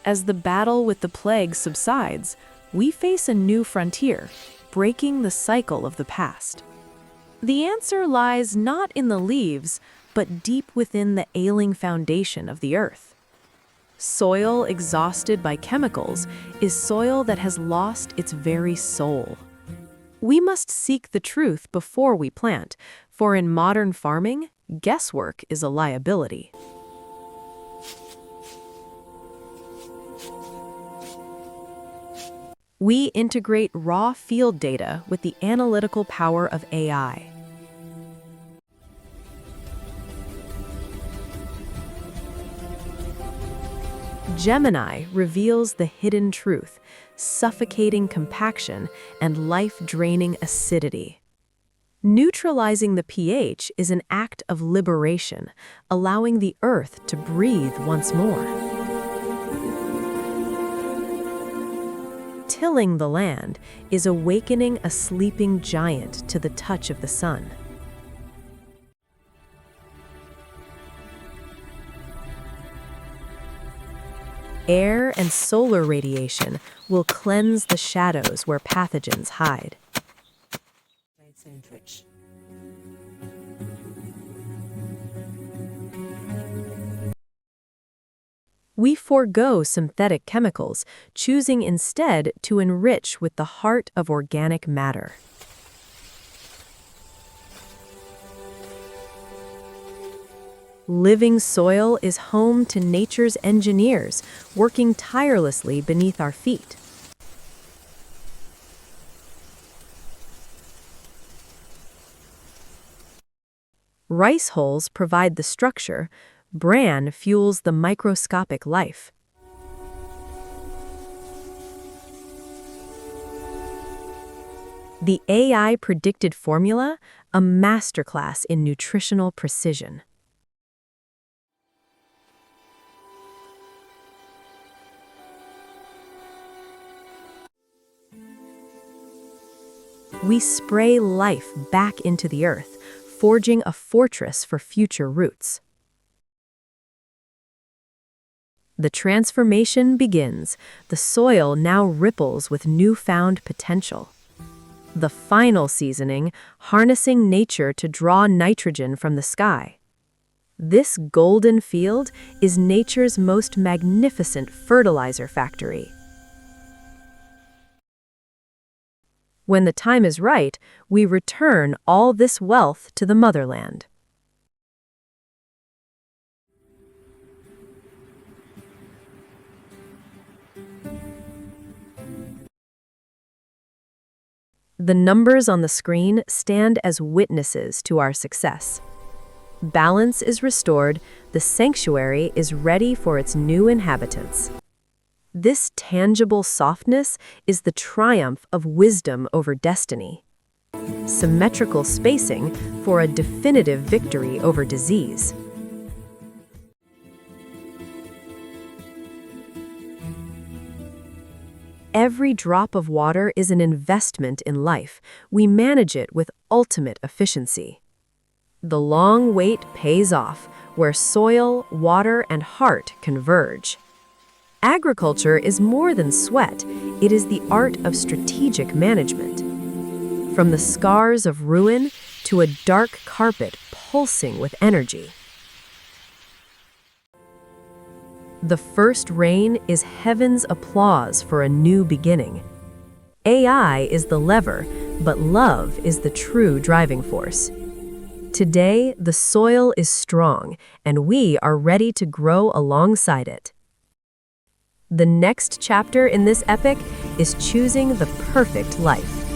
As the battle with the plague subsides, we face a new frontier, breaking the cycle of the past. The answer lies not in the leaves, but deep within the ailing foundation of the earth. Soil exhausted by chemicals is soil that has lost its very soul. We must seek the truth before we plant, for in modern farming, guesswork is a liability. We integrate raw field data with the analytical power of AI. Gemini reveals the hidden truth, suffocating compaction and life-draining acidity. Neutralizing the pH is an act of liberation, allowing the earth to breathe once more. Tilling the land is awakening a sleeping giant to the touch of the sun. Air and solar radiation will cleanse the shadows where pathogens hide. We forego synthetic chemicals, choosing instead to enrich with the heart of organic matter. Living soil is home to nature's engineers, working tirelessly beneath our feet. Rice hulls provide the structure, bran fuels the microscopic life. The AI predicted formula, a masterclass in nutritional precision. We spray life back into the earth, forging a fortress for future roots. The transformation begins. The soil now ripples with newfound potential. The final seasoning, harnessing nature to draw nitrogen from the sky. This golden field is nature's most magnificent fertilizer factory. When the time is right, we return all this wealth to the motherland. The numbers on the screen stand as witnesses to our success. Balance is restored, the sanctuary is ready for its new inhabitants. This tangible softness is the triumph of wisdom over destiny. Symmetrical spacing for a definitive victory over disease. Every drop of water is an investment in life. We manage it with ultimate efficiency. The long wait pays off, where soil, water, and heart converge. Agriculture is more than sweat, it is the art of strategic management. From the scars of ruin to a dark carpet pulsing with energy. The first rain is heaven's applause for a new beginning. AI is the lever, but love is the true driving force. Today, the soil is strong, and we are ready to grow alongside it. The next chapter in this epic is choosing the perfect life.